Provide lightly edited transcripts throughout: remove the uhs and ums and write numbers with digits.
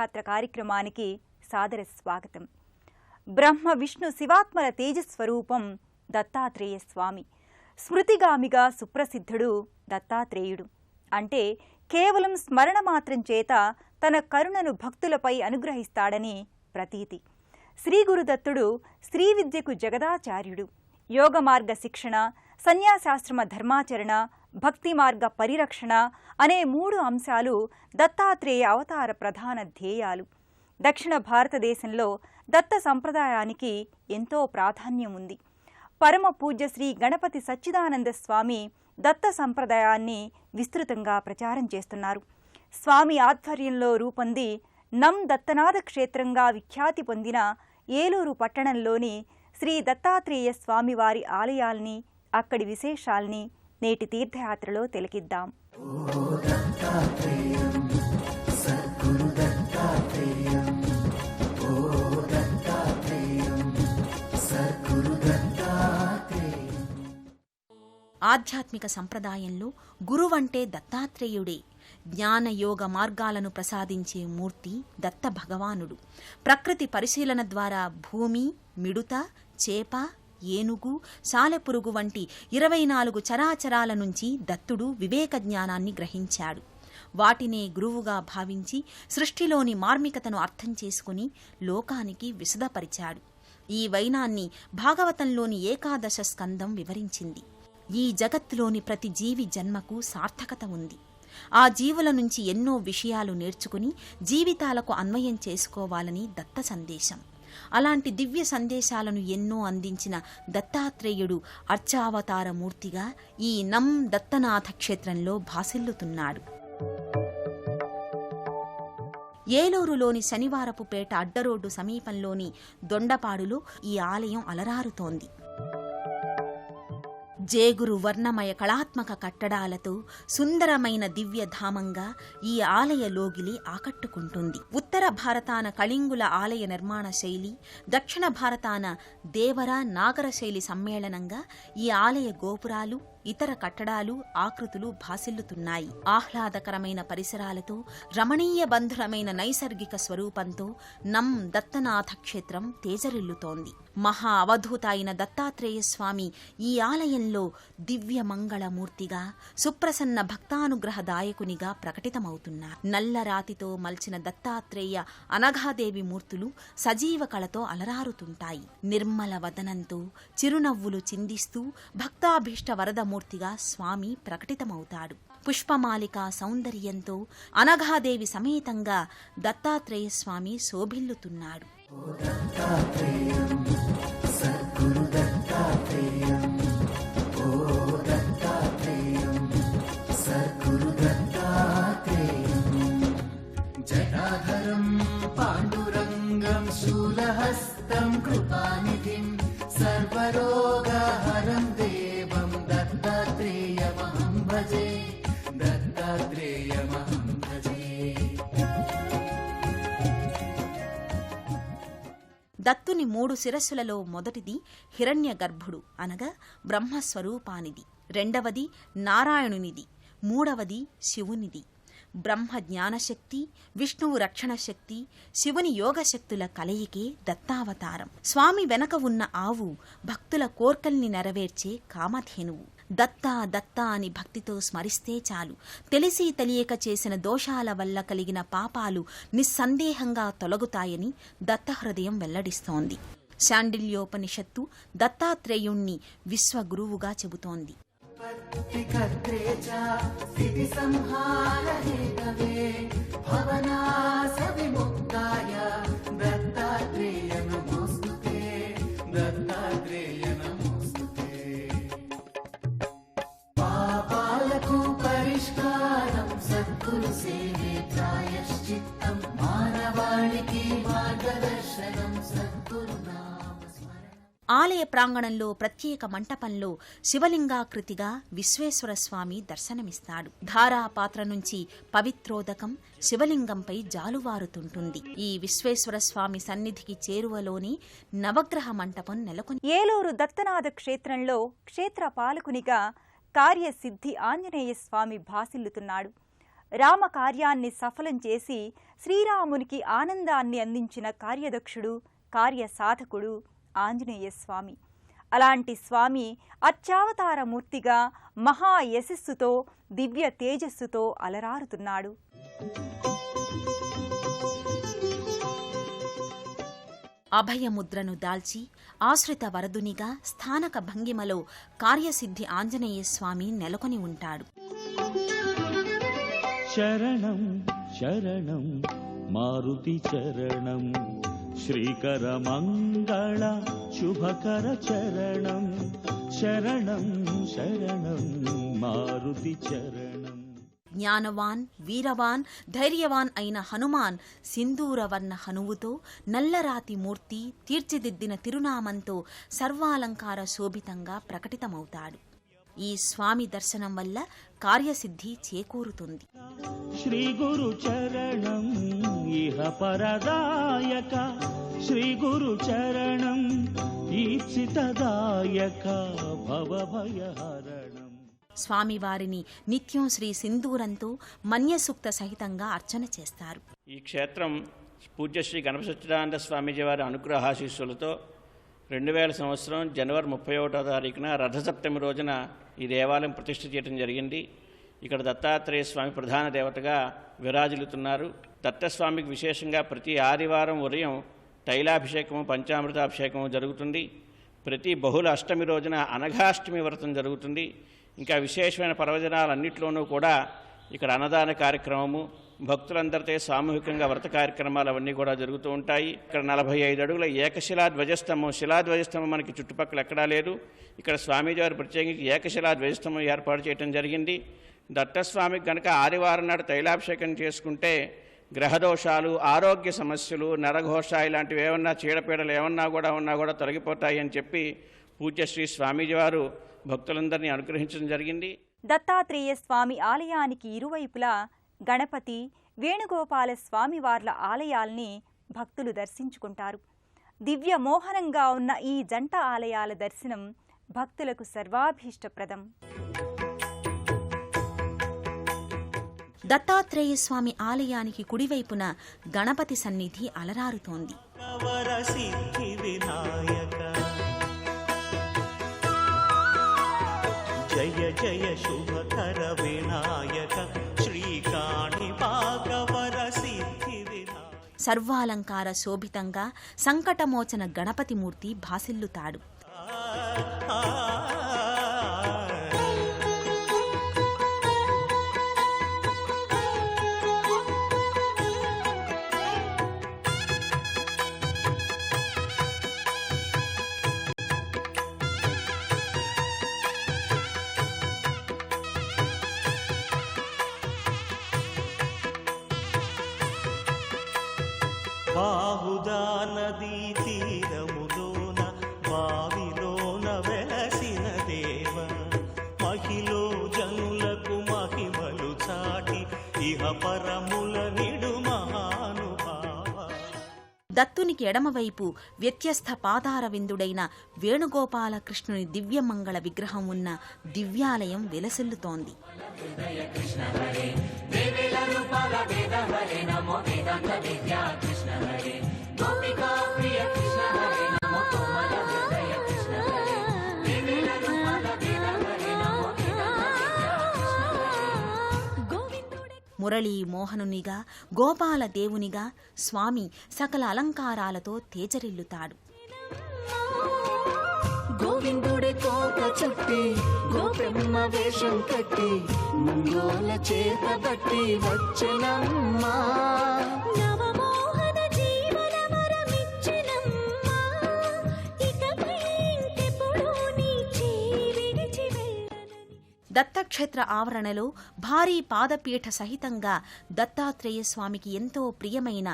తీర్థయాత్ర కార్యక్రమానికి సాదర స్వాగతం. బ్రహ్మ విష్ణు శివాత్మల తేజస్వరూపం దత్తాత్రేయ స్వామి. స్మృతిగామిగా సుప్రసిద్ధుడు దత్తాత్రేయుడు. అంటే కేవలం స్మరణ మాత్రం చేత తన కరుణను భక్తులపై అనుగ్రహిస్తాడని ప్రతీతి. శ్రీ గురుదత్తుడు శ్రీ విద్యకు జగదాచార్యుడు. యోగ మార్గ శిక్షణ, సన్యాసాశ్రమ ధర్మాచరణ, భక్తి మార్గ పరిరక్షణ అనే 3 అంశాలు దత్తాత్రేయ అవతార ప్రధాన ధ్యేయాలు. దక్షిణ భారతదేశంలో దత్త సంప్రదాయానికి ఎంతో ప్రాధాన్యం ఉంది. పరమ పూజ్య శ్రీ గణపతి సచ్చిదానంద స్వామి దత్త సంప్రదాయాన్ని విస్తృతంగా ప్రచారం చేస్తున్నారు. స్వామి ఆధ్వర్యంలో రూపొంది నం దత్తనాథ క్షేత్రంగా విఖ్యాతి పొందిన ఏలూరు పట్టణంలోని శ్రీ దత్తాత్రేయ స్వామివారి ఆలయాల్ని, అక్కడి విశేషాల్ని నేటి తీర్థయాత్రలో తిలకిద్దాం. ఆధ్యాత్మిక సంప్రదాయంలో గురువంటే దత్తాత్రేయుడే. జ్ఞానయోగ మార్గాలను ప్రసాదించే మూర్తి దత్త భగవానుడు. ప్రకృతి పరిశీలన ద్వారా భూమి, మిడుత, చేప, ఏనుగు, సాలెపురుగు వంటి 24 చరాచరాల నుంచి దత్తుడు వివేక జ్ఞానాన్ని గ్రహించాడు. వాటినే గురువుగా భావించి సృష్టిలోని మార్మికతను అర్థం చేసుకుని లోకానికి విశదపరిచాడు. ఈ వైనాన్ని భాగవతంలోని ఏకాదశ స్కందం వివరించింది. ఈ జగత్తులోని ప్రతి జీవి జన్మకు సార్థకత ఉంది. ఆ జీవుల నుంచి ఎన్నో విషయాలు నేర్చుకుని జీవితాలకు అన్వయం చేసుకోవాలని దత్త సందేశం. అలాంటి దివ్య సందేశాలను ఎన్నో అందించిన దత్తాత్రేయుడు అర్చావతార మూర్తిగా ఈ నం దత్తనాథ క్షేత్రంలో భాసిల్లుతున్నాడు. ఏలూరులోని శనివారపుపేట అడ్డరోడ్డు సమీపంలోని దొండపాడులో ఈ ఆలయం అలరారుతోంది. జేగురు వర్ణమయ కళాత్మక కట్టడాలతో సుందరమైన దివ్యధామంగా ఈ ఆలయ లోగిలి ఆకట్టుకుంటుంది. ఉత్తర భారతాన కళింగుల ఆలయ నిర్మాణ శైలి, దక్షిణ భారతాన దేవర నాగర శైలి సమ్మేళనంగా ఈ ఆలయ గోపురాలు, ఇతర కట్టడాలు, ఆకృతులు భాసిల్లుతున్నాయి. ఆహ్లాదకరమైన పరిసరాలతో, రమణీయ బంధురమైన నైసర్గిక స్వరూపంతో నం దత్తనాథ క్షేత్రం తేజరిల్లుతోంది. మహా అవధూత అయిన దత్తాత్రేయ స్వామి ఈ ఆలయంలో దివ్య మంగళమూర్తిగా, సుప్రసన్న భక్తానుగ్రహదాయకునిగా ప్రకటితమవుతున్నారు. నల్లరాతితో మల్చిన దత్తాత్రేయ అనఘాదేవి మూర్తులు సజీవ కళతో అలరారుతుంటాయి. నిర్మల వదనంతో చిరునవ్వులు చిందిస్తూ భక్తాభీష్ట వరదమూర్తిగా స్వామి ప్రకటితమవుతాడు. పుష్పమాలిక సౌందర్యంతో అనఘాదేవి సమేతంగా దత్తాత్రేయ స్వామి శోభిల్లుతున్నాడు. జటాధరం పాండురంగం శూలహస్తం కృపానిధిం సర్వరోగహరం దేవం దత్తాత్రేయమహం భజే, దత్తాత్రేయమహం భజే. దత్తుని 3 శిరస్సులలో మొదటిది హిరణ్య గర్భుడు అనగా బ్రహ్మస్వరూపానిది, రెండవది నారాయణునిది, మూడవది శివునిది. బ్రహ్మ జ్ఞానశక్తి, విష్ణువు రక్షణ శక్తి, శివుని యోగశక్తుల కలయికే దత్తావతారం. స్వామి వెనక ఉన్న ఆవు భక్తుల కోర్కల్ని నెరవేర్చే కామధేనువు. దత్తా దత్తా అని భక్తితో స్మరిస్తే చాలు, తెలిసి తెలియక చేసిన దోషాల వల్ల కలిగిన పాపాలు నిస్సందేహంగా తొలగుతాయని దత్తహృదయం వెల్లడిస్తోంది. శాండిల్యోపనిషత్తు దత్తాత్రేయుణ్ణి విశ్వగురువుగా చెబుతోంది. పాపాలకు పరిష్కారం సద్గురు సేవే ప్రాయశ్చిత్తం, మానవాళికి మార్గదర్శనం సద్గురు నామ స్మరణం. ఆలయ ప్రాంగణంలో ప్రత్యేక మంటపంలో శివలింగాకృతిగా విశ్వేశ్వర స్వామి దర్శనమిస్తాడు. ధారాపాత్ర నుంచి పవిత్రోదకం శివలింగంపై జాలువారుతుంటుంది. ఈ విశ్వేశ్వర స్వామి సన్నిధికి చేరువలోని నవగ్రహ మంటపం నెలకొని ఏలూరు దత్తనాథ క్షేత్రంలో క్షేత్ర పాలకునిగా కార్యసిద్ధి ఆంజనేయ స్వామి భాసిల్లుతున్నాడు. రామ కార్యాన్ని సఫలం చేసి శ్రీరామునికి ఆనందాన్ని అందించిన కార్యదక్షుడు, కార్యసాధకుడు ఆంజనేయ స్వామి. అలాంటి స్వామి అత్యావతార మూర్తిగా మహా యశస్సుతో, దివ్య తేజస్సుతో అలరారుతున్నాడు. అభయముద్రను దాల్చి ఆశ్రిత వరదునిగా స్థానక భంగిమలో కార్యసిద్ధి ఆంజనేయ స్వామి నెలకొని ఉంటాడు. శరణం శరణం మారుతి చరణం శ్రీకర మంగళ శుభకర చరణం శరణం శరణం మారుతి చరణం. జ్ఞానవాన్, వీరవాన్, ధైర్యవాన్ అయిన హనుమాన్ సింధూరవర్ణ హనువుతో నల్లరాతి మూర్తి తీర్చిదిద్దిన తిరునామంతో సర్వాలంకార శోభితంగా ప్రకటితమవుతాడు. ఈ స్వామి దర్శనం వల్ల కార్యసిద్ధి చేకూరుతుంది. శ్రీ గురు చరణం ఇహ పరదాయక శ్రీ గురు చరణం ఈప్సితదాయక భవభయహరణం. స్వామివారిని నిత్యం శ్రీ సింధూరంతో మన్యసూక్త సహితంగా అర్చన చేస్తారు. ఈ క్షేత్రం పూజ్యశ్రీ గణపతి సచ్చిదానంద స్వామీజీ వారి అనుగ్రహాశీస్సులతో 2000 సంవత్సరం జనవరి 31వ తారీఖున రథసప్తమి రోజున ఈ దేవాలయం ప్రతిష్ఠ చేయడం జరిగింది. ఇక్కడ దత్తాత్రేయ స్వామి ప్రధాన దేవతగా విరాజిల్లుతున్నారు. దత్తస్వామికి విశేషంగా ప్రతి ఆదివారం ఉదయం తైలాభిషేకము, పంచామృతాభిషేకము జరుగుతుంది. ప్రతి బహుళ అష్టమి రోజున అనఘాష్టమి వ్రతం జరుగుతుంది. ఇంకా విశేషమైన పర్వదినాలన్నింటిలోనూ కూడా ఇక్కడ అన్నదాన కార్యక్రమము, భక్తులందరితో సామూహికంగా వ్రత కార్యక్రమాలు అవన్నీ కూడా జరుగుతూ ఉంటాయి. ఇక్కడ 45 అడుగుల ఏకశిలా ధ్వజస్తంభం, శిలాధ్వజస్తంభం మనకి చుట్టుపక్కల ఎక్కడా లేదు. ఇక్కడ స్వామీజీ వారు ప్రత్యేకించి ఏకశిలా ధ్వజస్తంభం ఏర్పాటు చేయడం జరిగింది. దత్తస్వామికి కనుక ఆదివారం నాడు తైలాభిషేకం చేసుకుంటే గ్రహదోషాలు, ఆరోగ్య సమస్యలు, నరఘోష ఇలాంటివి ఏమన్నా చీడపీడలు ఏమన్నా కూడా తొలగిపోతాయి అని చెప్పి పూజ్యశ్రీ స్వామీజీ వారు భక్తులందరినీ అనుగ్రహించడం జరిగింది. దత్తాత్రేయ స్వామి ఆలయానికి ఇరువైపులా గణపతి, వేణుగోపాల స్వామివార్ల ఆలయాల్ని భక్తులు దర్శించుకుంటారు. దివ్య మోహనంగా ఉన్న ఈ జంట ఆలయాల దర్శనం భక్తులకు సర్వాభీష్టప్రదం. దత్తాత్రేయ స్వామి ఆలయానికి కుడివైపున గణపతి సన్నిధి అలరారుతోంది. జయ జయ శుభకర వినాయక శ్రీకాణిపాకవర సిద్ధి వినాయక. సర్వాలంకార శోభితంగా సంకటమోచన గణపతిమూర్తి భాసిల్లుతాడు. బాహుదా నదీ తీరములోన బావిలోన వెలసిన దేవ మహిలో జనులకు మహిమలు చాటి ఇహ పరముల నిడు మహానుభావ. దత్తునికి ఎడమవైపు వ్యత్యస్థ పాదార విందుడైన వేణుగోపాలకృష్ణుని దివ్యమంగళ విగ్రహం ఉన్న దివ్యాలయం విలసిల్లుతోంది. మురళీ మోహనునిగా, గోపాల దేవునిగా స్వామి సకల అలంకారాలతో తేజరిల్లుతాడు. గోవిందుడి తోట చుట్టి గోపెమ్మ వేషం కట్టి ముంగోల చేత బట్టి వచ్చనమ్మా. దత్తక్షేత్ర ఆవరణలో భారీ పాదపీఠ సహితంగా దత్తాత్రేయ స్వామికి ఎంతో ప్రియమైన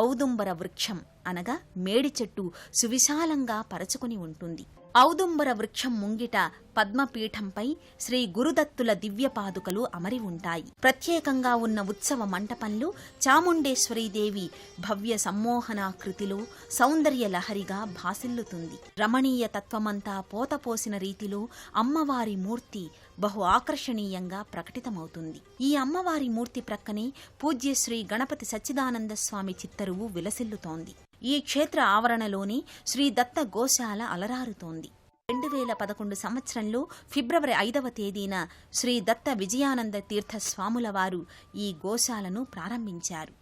ఔదుంబర వృక్షం అనగా మేడి చెట్టు సువిశాలంగా పరచుకుని ఉంటుంది. ఔదుంబర వృక్షం ముంగిట పద్మపీఠంపై శ్రీ గురుదత్తుల దివ్యపాదుకలు అమరి ఉంటాయి. ప్రత్యేకంగా ఉన్న ఉత్సవ మంటపంలో చాముండేశ్వరీదేవి భవ్య సమ్మోహనాకృతిలో సౌందర్య లహరిగా భాసిల్లుతుంది. రమణీయ తత్వమంతా పోతపోసిన రీతిలో అమ్మవారి మూర్తి బహు ఆకర్షణీయంగా ప్రకటితమవుతుంది. ఈ అమ్మవారి మూర్తి ప్రక్కనే పూజ్యశ్రీ గణపతి సచ్చిదానంద స్వామి చిత్తరువు విలసిల్లుతోంది. ఈ క్షేత్ర ఆవరణలోని శ్రీ దత్త గోశాల అలరారుతోంది. 2011 సంవత్సరంలో ఫిబ్రవరి 5వ తేదీన శ్రీ దత్త విజయానంద తీర్థ స్వాముల వారు ఈ గోశాలను ప్రారంభించారు.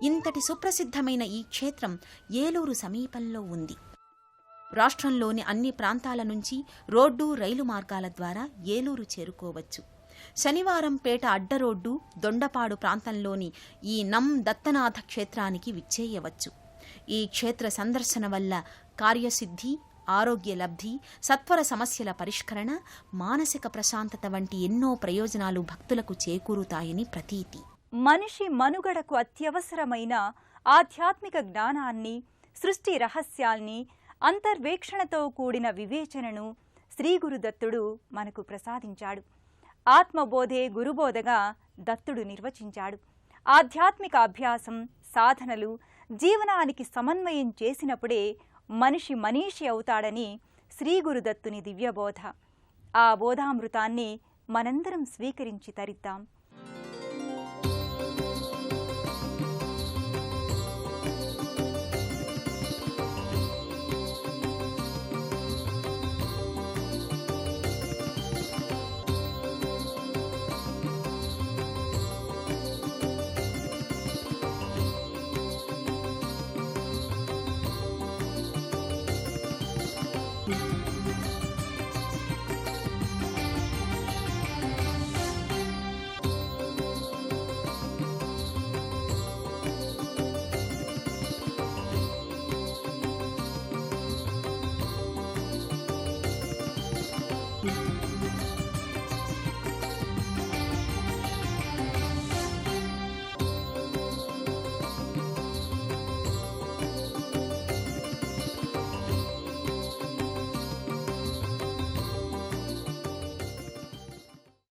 ఇంతటి సుప్రసిద్ధమైన ఈ క్షేత్రం ఏలూరు సమీపంలో ఉంది. రాష్ట్రంలోని అన్ని ప్రాంతాల నుంచి రోడ్డు, రైలు మార్గాల ద్వారా ఏలూరు చేరుకోవచ్చు. శనివారంపేట అడ్డరోడ్డు, దొండపాడు ప్రాంతంలోని ఈ నం దత్తనాథ క్షేత్రానికి విచ్చేయవచ్చు. ఈ క్షేత్ర సందర్శన వల్ల కార్యసిద్ధి, ఆరోగ్య లబ్ధి, సత్వర సమస్యల పరిష్కరణ, మానసిక ప్రశాంతత వంటి ఎన్నో ప్రయోజనాలు భక్తులకు చేకూరుతాయని ప్రతీతి. మనిషి మనుగడకు అత్యవసరమైన ఆధ్యాత్మిక జ్ఞానాన్ని, సృష్టి రహస్యాల్ని, అంతర్వేక్షణతో కూడిన వివేచనను శ్రీ గురుదత్తుడు మనకు ప్రసాదించాడు. ఆత్మబోధే గురుబోధగా దత్తుడు నిర్వచించాడు. ఆధ్యాత్మిక అభ్యాసం, సాధనలు జీవనానికి సమన్వయం చేసినప్పుడే మనిషి మనీషి అవుతాడని శ్రీ గురుదత్తుని దివ్యబోధ. ఆ బోధామృతాన్ని మనందరం స్వీకరించి తరిద్దాం.